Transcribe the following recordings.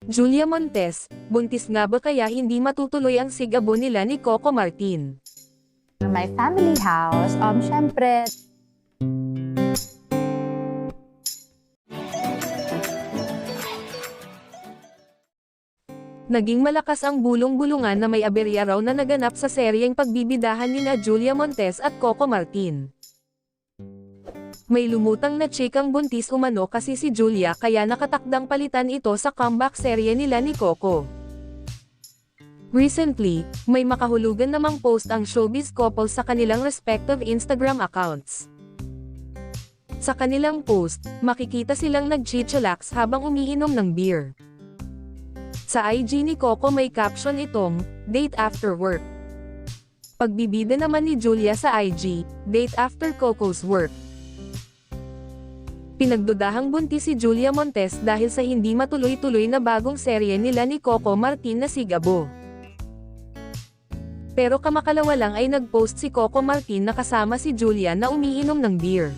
Julia Montes, buntis nga ba kaya hindi matutuloy ang sigabo nila ni Coco Martin? My family house, syempre, Naging malakas ang bulong-bulungan na may aberya raw na naganap sa seryeng pagbibidahan nina Julia Montes at Coco Martin. May lumutang na chikang buntis umano kasi si Julia kaya nakatakdang palitan ito sa comeback serye nila ni Coco. Recently, may makahulugan namang post ang showbiz couple sa kanilang respective Instagram accounts. Sa kanilang post, makikita silang nag-chichalax habang umiinom ng beer. Sa IG ni Coco may caption itong, "Date after work." Pagbibida naman ni Julia sa IG, "Date after Coco's work." Pinagdudahang buntis si Julia Montes dahil sa hindi matuloy-tuloy na bagong serye nila ni Coco Martin na Sigabo. Pero kamakalawa lang ay nag-post si Coco Martin na kasama si Julia na umiinom ng beer.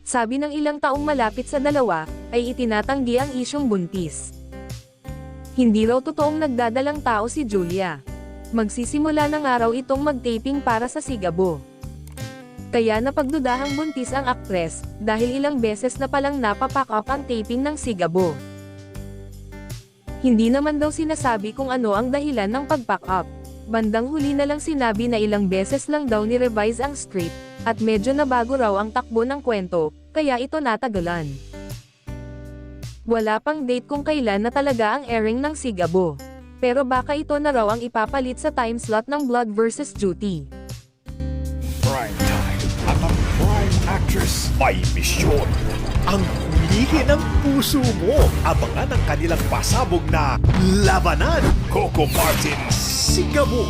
Sabi ng ilang taong malapit sa dalawa, ay itinatanggi ang isyong buntis. Hindi raw totoong nagdadalang tao si Julia. Magsisimula ng araw itong mag-taping para sa Sigabo. Kaya napagdudahang buntis ang aktres, dahil ilang beses na palang napapack up ang taping ng Sigabo. Hindi naman daw sinasabi kung ano ang dahilan ng pag-pack up. Bandang huli na lang sinabi na ilang beses lang daw ni-revise ang script, at medyo nabago raw ang takbo ng kwento, kaya ito natagalan. Wala pang date kung kailan na talaga ang airing ng Sigabo. Pero baka ito na raw ang ipapalit sa time slot ng Blood vs. Duty. Prime time at ang prime actress may misyon. Ang hulihin ng puso mo. Abangan ang kanilang pasabog na labanan. Coco Martin, Sigabo.